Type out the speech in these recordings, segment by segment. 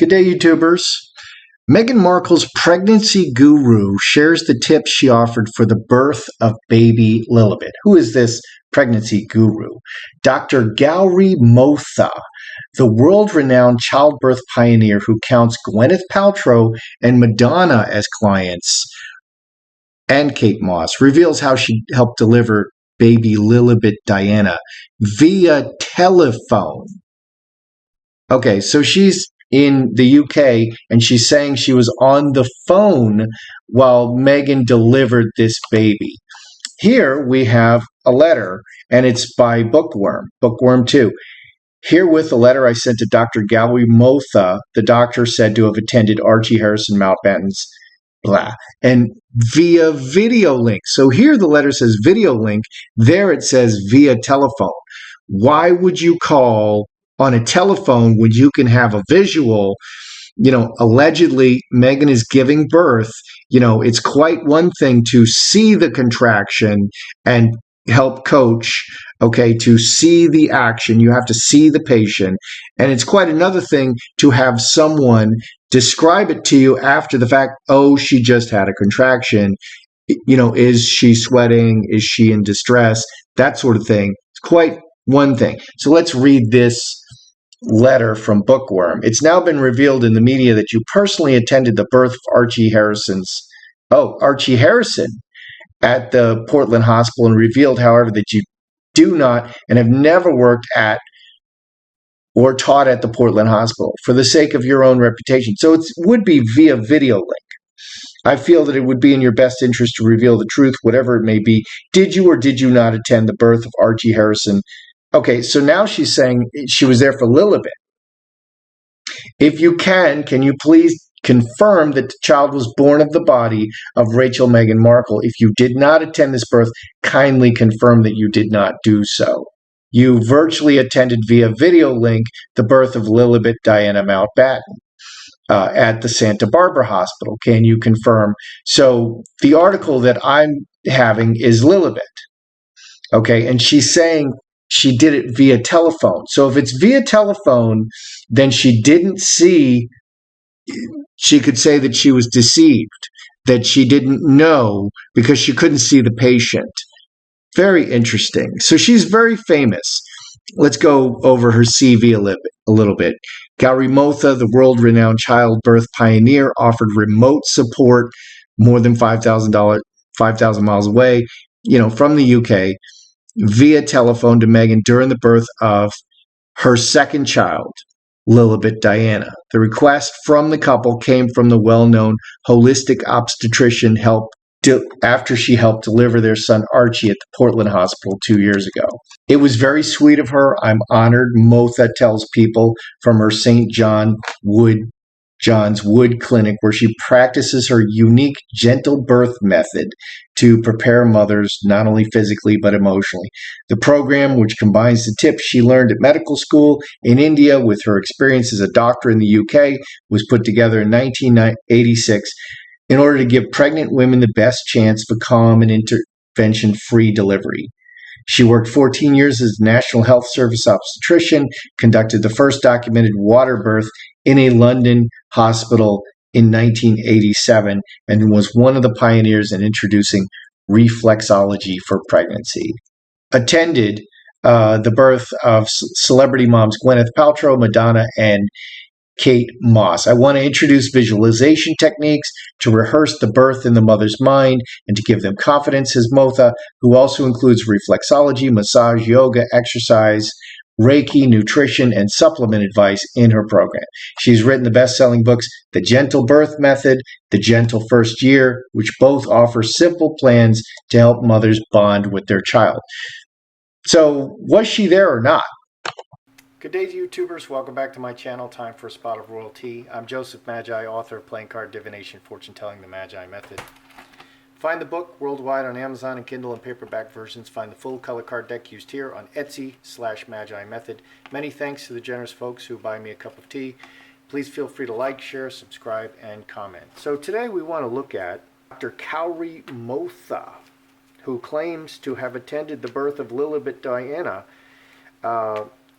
Good day, YouTubers. Meghan Markle's pregnancy guru shares the tips she offered for the birth of baby Lilibet. Who is this pregnancy guru? Dr. Gowri Motha, the world-renowned childbirth pioneer who counts Gwyneth Paltrow and Madonna as clients, and Kate Moss, reveals how she helped deliver baby Lilibet Diana via telephone. Okay, so she's in the UK and she's saying she was on the phone while Meghan delivered this baby. Here we have a letter, and it's by Bookworm 2. Herewith a letter I sent to Dr. Gowri Motha, the doctor said to have attended Archie Harrison Mountbatten's blah, and via video link. So here the letter says video link, there it says via telephone. Why would you call on a telephone when you can have a visual? Allegedly Meghan is giving birth. It's quite one thing to see the contraction and help coach, okay, to see the action. You have to see the patient. And it's quite another thing to have someone describe it to you after the fact. Oh, she just had a contraction. Is she sweating? Is she in distress? That sort of thing. It's quite one thing. So let's read this letter from Bookworm. It's now been revealed in the media that you personally attended the birth of Archie Harrison at the Portland Hospital, and revealed, however, that you do not and have never worked at or taught at the Portland Hospital for the sake of your own reputation. So it would be via video link. I feel that it would be in your best interest to reveal the truth, whatever it may be. Did you or did you not attend the birth of Archie Harrison? Okay, so now she's saying she was there for Lilibet. If you can you please confirm that the child was born of the body of Rachel Meghan Markle? If you did not attend this birth, kindly confirm that you did not do so. You virtually attended via video link the birth of Lilibet Diana Mountbatten at the Santa Barbara Hospital. Can you confirm? So the article that I'm having is Lilibet. Okay, and she's saying she did it via telephone. So if it's via telephone, then she didn't see. She could say that she was deceived, that she didn't know because she couldn't see the patient. Very interesting. So she's very famous. Let's go over her CV a little bit. Gowri Motha, the world-renowned childbirth pioneer, offered remote support more than 5,000 miles away, from the UK, via telephone to Meghan during the birth of her second child, Lilibet Diana. The request from the couple came from the well-known holistic obstetrician after she helped deliver their son Archie at the Portland Hospital 2 years ago. It was very sweet of her. I'm honored, Motha tells People from her St. John's Wood clinic, where she practices her unique gentle birth method to prepare mothers not only physically but emotionally. The program, which combines the tips she learned at medical school in India with her experience as a doctor in the UK, was put together in 1986 in order to give pregnant women the best chance of a calm and intervention-free delivery. She worked 14 years as a National Health Service obstetrician, conducted the first documented water birth in a London hospital in 1987, and was one of the pioneers in introducing reflexology for pregnancy. Attended the birth of celebrity moms Gwyneth Paltrow, Madonna, and Kate Moss. I want to introduce visualization techniques to rehearse the birth in the mother's mind and to give them confidence, says Motha, who also includes reflexology, massage, yoga, exercise, Reiki, nutrition, and supplement advice in her program. She's written the best-selling books, The Gentle Birth Method, The Gentle First Year, which both offer simple plans to help mothers bond with their child. So was she there or not? Good day, YouTubers. Welcome back to my channel. Time for a spot of royalty. I'm Joseph Magi, author of Playing Card Divination, Fortune Telling, the Magi Method. Find the book worldwide on Amazon and Kindle and paperback versions. Find the full color card deck used here on Etsy/Magi Method. Many thanks to the generous folks who buy me a cup of tea. Please feel free to like, share, subscribe, and comment. So today we want to look at Dr. Gowri Motha, who claims to have attended the birth of Lilibet Diana.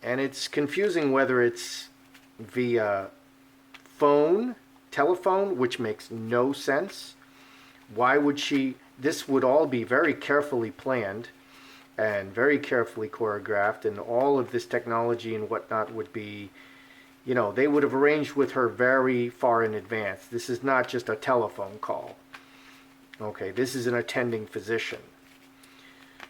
And it's confusing whether it's via telephone, which makes no sense. Why would she? This would all be very carefully planned and very carefully choreographed, and all of this technology and whatnot would be, they would have arranged with her very far in advance. This is not just a telephone call. Okay, this is an attending physician.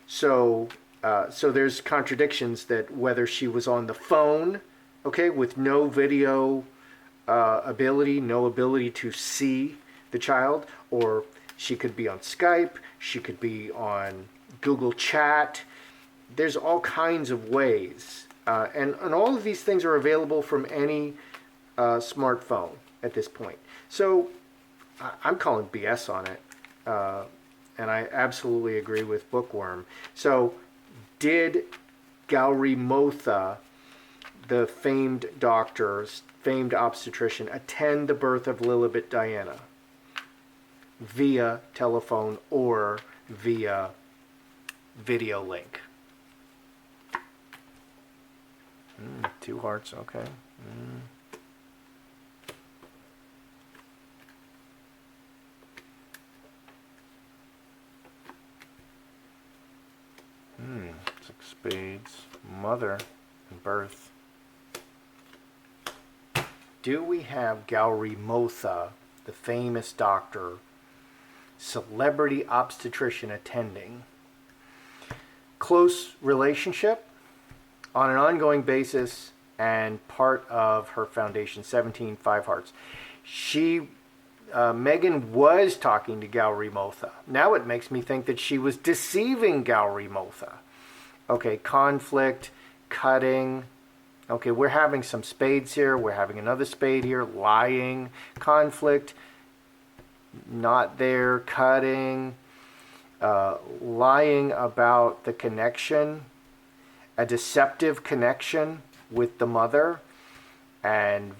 So there's contradictions that whether she was on the phone, okay, with no video ability, no ability to see the child, or she could be on Skype, she could be on Google Chat. There's all kinds of ways. And all of these things are available from any smartphone at this point. So I'm calling BS on it. And I absolutely agree with Bookworm. So did Gowri Motha, the famed doctor, famed obstetrician, attend the birth of Lilibet Diana via telephone or via video link? 2 hearts, okay. Six spades, mother, and birth. Do we have Gowri Motha, the famous doctor, celebrity obstetrician attending? Close relationship on an ongoing basis and part of her foundation, 17 5 hearts. Megan was talking to Gowri Motha. Now it makes me think that she was deceiving Gowri Motha. Okay, conflict, cutting. Okay, we're having some spades here. We're having another spade here. Lying, conflict, not there, cutting, lying about the connection, a deceptive connection with the mother. And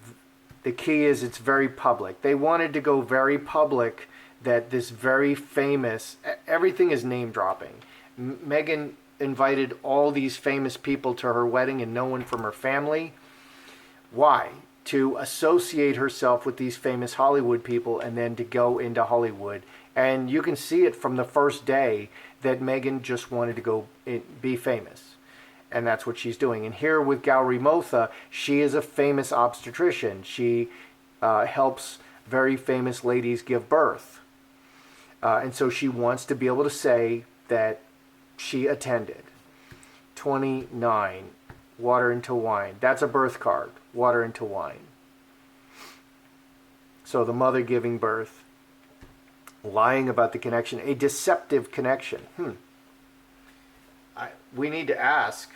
the key is it's very public. They wanted to go very public that this very famous, everything is name dropping. Megan invited all these famous people to her wedding and no one from her family. Why? To associate herself with these famous Hollywood people and then to go into Hollywood. And you can see it from the first day that Megan just wanted to go be famous. And that's what she's doing. And here with Gowri Motha, she is a famous obstetrician. She helps very famous ladies give birth. And so she wants to be able to say that she attended. 29, water into wine. That's a birth card, water into wine. So the mother giving birth, lying about the connection, a deceptive connection. We need to ask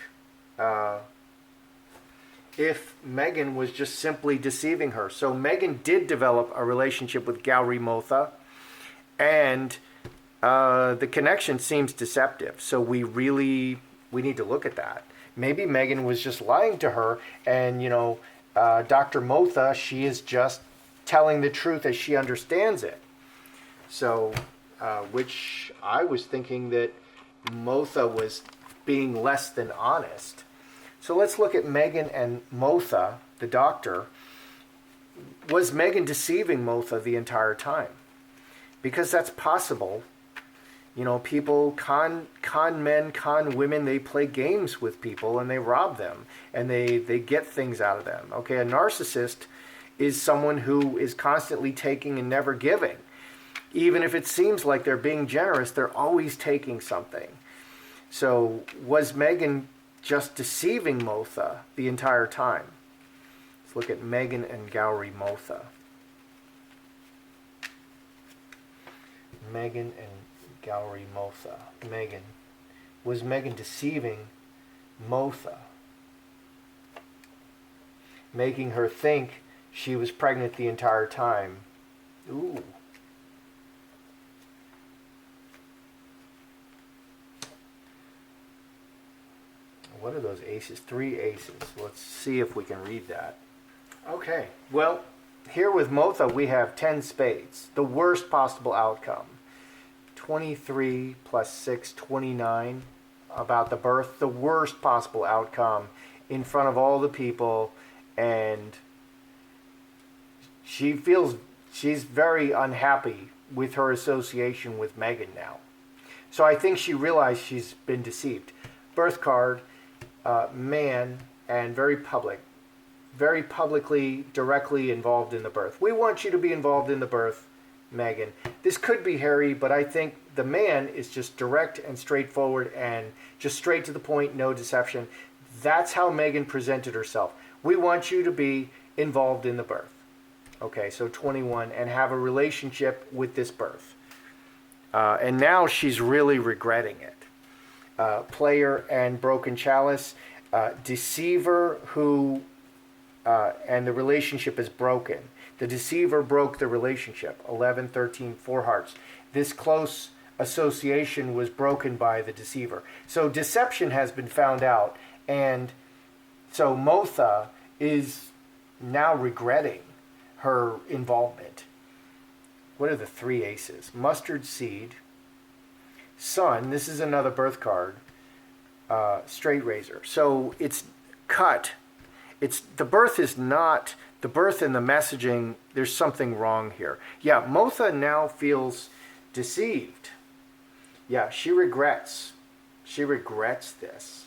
if Megan was just simply deceiving her. So Megan did develop a relationship with Gowri Motha, and the connection seems deceptive. So we need to look at that. Maybe Megan was just lying to her, and Dr. Motha, she is just telling the truth as she understands it. So, which I was thinking that Motha was being less than honest. So let's look at Megan and Motha, the doctor. Was Megan deceiving Motha the entire time? Because that's possible. People, con men, con women, they play games with people and they rob them and they get things out of them. Okay, a narcissist is someone who is constantly taking and never giving. Even if it seems like they're being generous, they're always taking something. So was Megan just deceiving Motha the entire time? Let's look at Megan and Gowri Motha. Megan and Gowri Motha. Megan. Was Megan deceiving Motha? Making her think she was pregnant the entire time. Ooh. What are those aces? 3 aces. Let's see if we can read that. Okay. Well, here with Motha, we have 10 spades. The worst possible outcome. 23 plus 6, 29. About the birth. The worst possible outcome in front of all the people. And she's very unhappy with her association with Meghan now. So I think she realized she's been deceived. Birth card, man, and very publicly, directly involved in the birth. We want you to be involved in the birth, Meghan. This could be Harry, but I think the man is just direct and straightforward and just straight to the point, no deception. That's how Meghan presented herself. We want you to be involved in the birth. Okay, so 21, and have a relationship with this birth. And now she's really regretting it. Player and broken chalice. Deceiver who, and the relationship is broken. The deceiver broke the relationship. 11, 13, 4 hearts. This close association was broken by the deceiver. So deception has been found out. And so Motha is now regretting her involvement. What are the 3 aces? Mustard seed. Sun. This is another birth card. Straight razor. So it's cut. It's the birth is not the birth and the messaging. There's something wrong here. Yeah, Motha now feels deceived. Yeah, she regrets. She regrets this.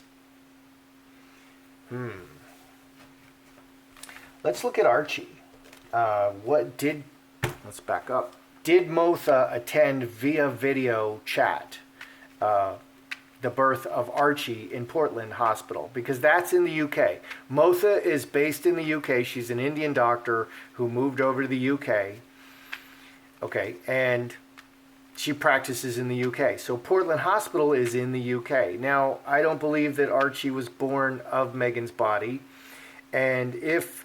Let's look at Archie. Let's back up. Did Motha attend via video chat the birth of Archie in Portland Hospital? Because that's in the UK. Motha is based in the UK. She's an Indian doctor who moved over to the UK. Okay, and she practices in the UK. So Portland Hospital is in the UK. Now, I don't believe that Archie was born of Meghan's body. And if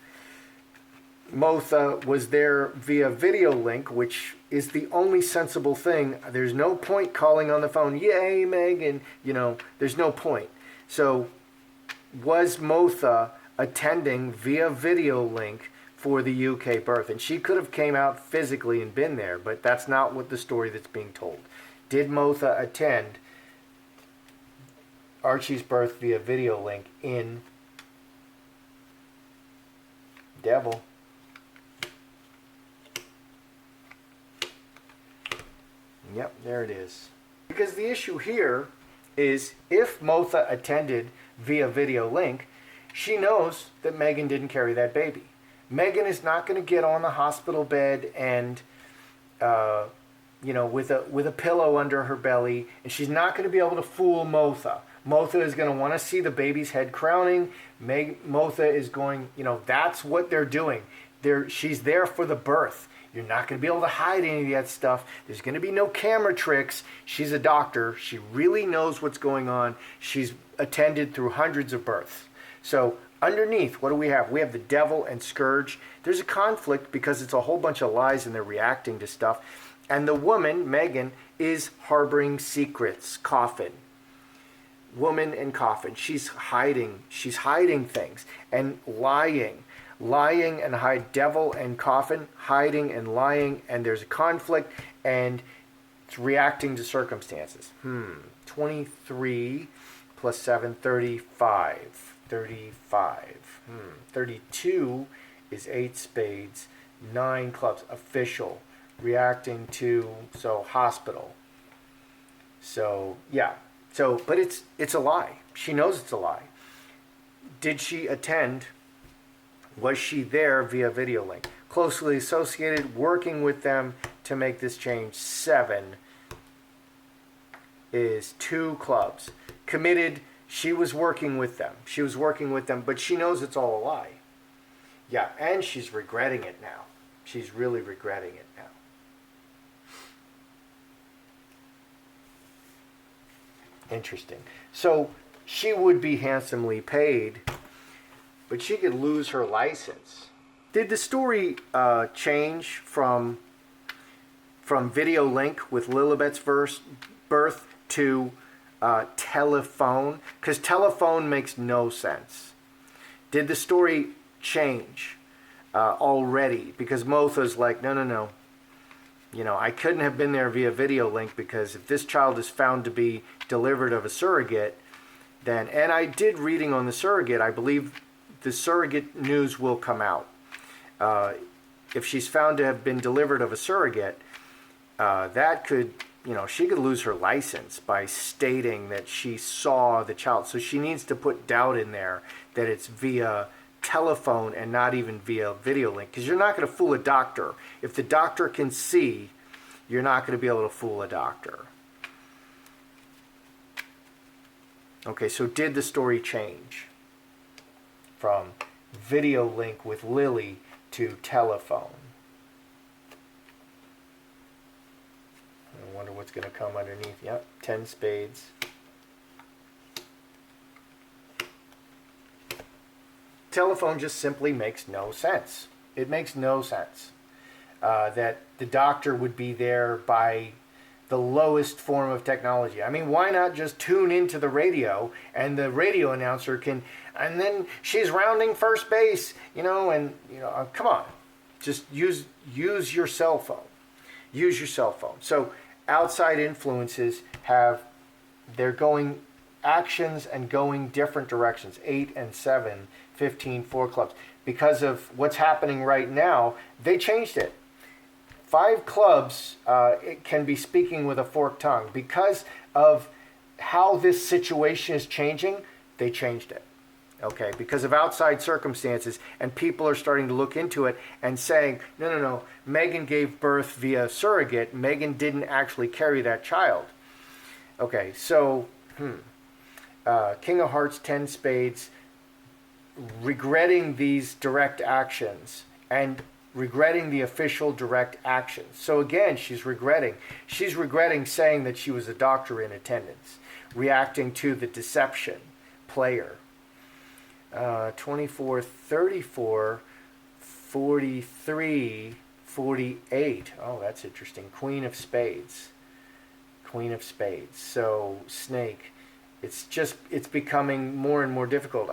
Motha was there via video link, which is the only sensible thing, there's no point calling on the phone, yay, Meghan, there's no point. So was Motha attending via video link for the UK birth? And she could have came out physically and been there, but that's not what the story that's being told. Did Motha attend Archie's birth via video link in Devil? Yep, there it is. Because the issue here is if Motha attended via video link, she knows that Meghan didn't carry that baby. Meghan is not going to get on the hospital bed and, with a pillow under her belly, and she's not going to be able to fool Motha. Motha is going to want to see the baby's head crowning. Motha is going, that's what they're doing. She's there for the birth. You're not going to be able to hide any of that stuff. There's going to be no camera tricks. She's a doctor. She really knows what's going on. She's attended through hundreds of births. So underneath, what do we have? We have the devil and scourge. There's a conflict because it's a whole bunch of lies and they're reacting to stuff. And the woman, Meghan, is harboring secrets. Coffin. Woman and coffin. She's hiding things and lying. Lying and hide, devil and coffin, hiding and lying, and there's a conflict, and it's reacting to circumstances. 23 plus 7, 35. 32 is 8 spades, 9 clubs, official, reacting to, so hospital. So, yeah. So, but it's a lie. She knows it's a lie. Did she attend? Was she there via video link? Closely associated, working with them to make this change. 7 is 2 clubs. Committed, she was working with them. But she knows it's all a lie. Yeah, and she's regretting it now. She's really regretting it now. Interesting. So she would be handsomely paid, but she could lose her license. Did the story change from video link with Lilibet's birth to telephone? Because telephone makes no sense. Did the story change already? Because Motha's like, no. I couldn't have been there via video link because if this child is found to be delivered of a surrogate, then, and I did reading on the surrogate, I believe the surrogate news will come out. if she's found to have been delivered of a surrogate, that could, she could lose her license by stating that she saw the child. So she needs to put doubt in there that it's via telephone and not even via video link, because you're not going to fool a doctor. If the doctor can see, you're not going to be able to fool a doctor. Okay, so did the story change from video link with Lily to telephone? I wonder what's going to come underneath. Yep, 10 spades. Telephone just simply makes no sense. It makes no sense that the doctor would be there by the lowest form of technology. I mean, why not just tune into the radio and the radio announcer can, and then she's rounding first base, come on. Just use your cell phone. Use your cell phone. So outside influences they're going actions and going different directions. 8 and 7, 15, 4 clubs. Because of what's happening right now, they changed it. 5 clubs, it can be speaking with a forked tongue. Because of how this situation is changing, they changed it. Okay, because of outside circumstances, and people are starting to look into it and saying, no, Megan gave birth via surrogate. Megan didn't actually carry that child. Okay, so, King of Hearts, 10 spades, regretting these direct actions and regretting the official direct actions. So again, she's regretting. She's regretting saying that she was a doctor in attendance, reacting to the deception player. 24, 34, 43, 48. Oh, that's interesting. Queen of spades. Queen of spades. So, snake. It's becoming more and more difficult.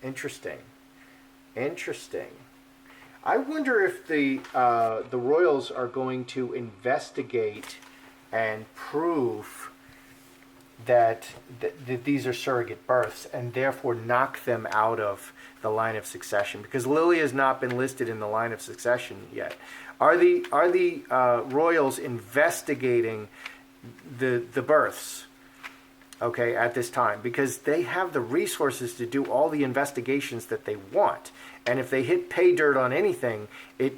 Interesting. I wonder if the royals are going to investigate and prove that these are surrogate births and therefore knock them out of the line of succession, because Lily has not been listed in the line of succession yet. Are the royals investigating the births? Okay, at this time, because they have the resources to do all the investigations that they want, and if they hit pay dirt on anything, it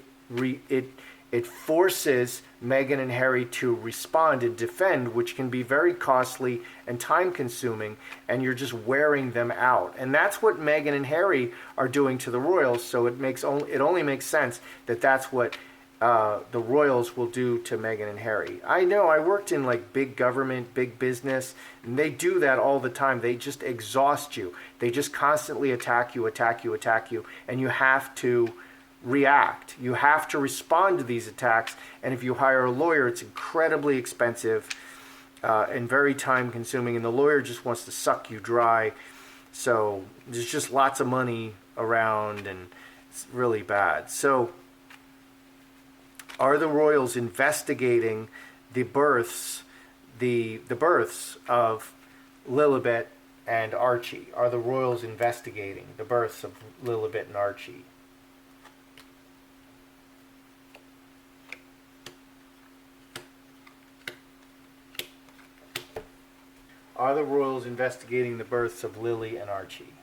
forces Meghan and Harry to respond and defend, which can be very costly and time-consuming, and you're just wearing them out. And that's what Meghan and Harry are doing to the royals. So it only makes sense that that's what the royals will do to Meghan and Harry. I know, I worked in big government, big business, and they do that all the time. They just exhaust you. They just constantly attack you, and you have to react. You have to respond to these attacks, and if you hire a lawyer, it's incredibly expensive and very time-consuming, and the lawyer just wants to suck you dry. So there's just lots of money around, and it's really bad. So are the royals investigating the births of Lilibet and Archie? Are the royals investigating the births of Lilibet and Archie? Are the royals investigating the births of Lily and Archie?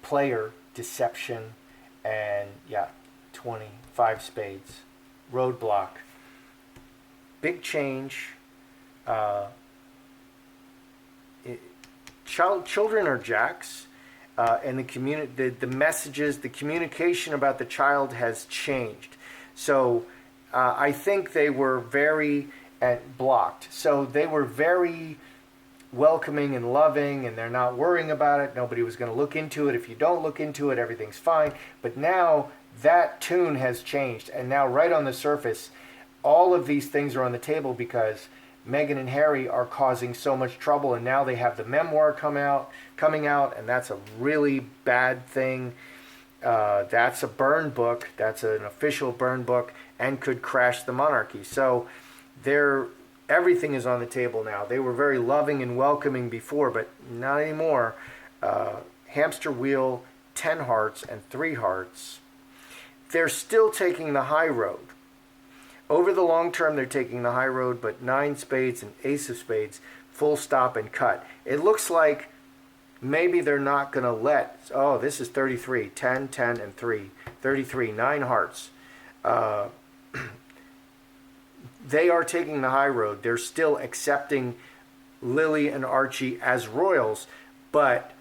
Player, deception, and 25 spades. Roadblock. Big change. Children are jacks, and the messages, the communication about the child has changed. So I think they were very blocked. So they were very welcoming and loving, and they're not worrying about it. Nobody was going to look into it. If you don't look into it, everything's fine. But now that tune has changed, and now right on the surface, all of these things are on the table because Meghan and Harry are causing so much trouble, and now they have the memoir coming out, and that's a really bad thing. That's a burn book. That's an official burn book, and could crash the monarchy. So everything is on the table now. They were very loving and welcoming before, but not anymore. Hamster wheel 10 hearts, and 3 hearts, they're still taking the high road. Over the long term, they're taking the high road, but 9 spades and ace of spades, full stop and cut. It looks like maybe they're not going to let, oh, this is 33, 10, 10, and 3, 33, 9 hearts. They are taking the high road. They're still accepting Lily and Archie as royals, but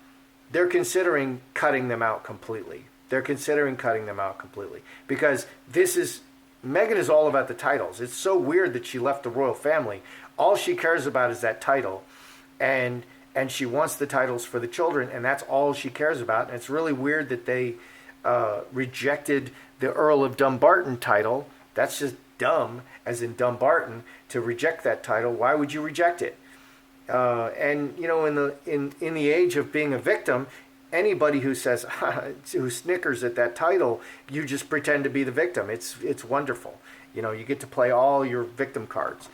they're considering cutting them out completely. They're considering cutting them out completely because Meghan is all about the titles. It's so weird that she left the royal family. All she cares about is that title, and she wants the titles for the children, and that's all she cares about. And it's really weird that they rejected the Earl of Dumbarton title. That's just dumb, as in Dumbarton, to reject that title. Why would you reject it? And you know, in the age of being a victim, anybody who says who snickers at that title, you just pretend to be the victim. It's wonderful. You know, you get to play all your victim cards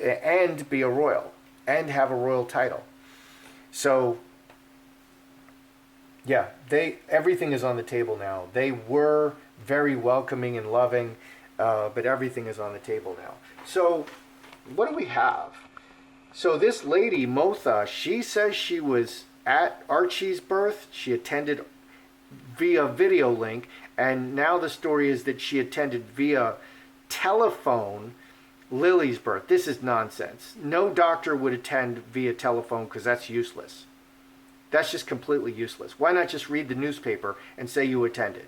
and be a royal and have a royal title. So yeah, everything is on the table now. They were very welcoming and loving, but everything is on the table now. So what do we have? So this lady, Motha, she says she was at Archie's birth. She attended via video link, and now the story is that she attended via telephone Lily's birth. This is nonsense. No doctor would attend via telephone because that's useless. That's just completely useless. Why not just read the newspaper and say you attended?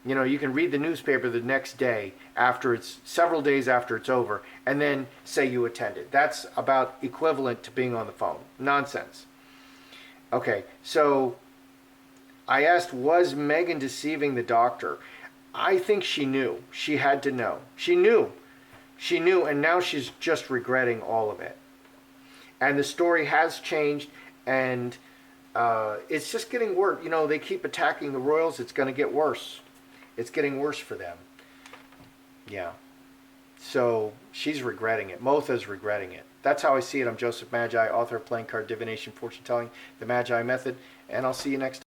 You know, you can read the newspaper the next day after several days after it's over, and then say you attended. That's about equivalent to being on the phone. Nonsense. Okay, so I asked, was Meghan deceiving the doctor? I think she knew. She had to know. She knew. She knew, and now she's just regretting all of it. And the story has changed, and it's just getting worse. You know, they keep attacking the royals. It's going to get worse. It's getting worse for them. Yeah. So she's regretting it. Motha's regretting it. That's how I see it. I'm Joseph Magi, author of Playing Card Divination, Fortune Telling, The Magi Method, and I'll see you next time.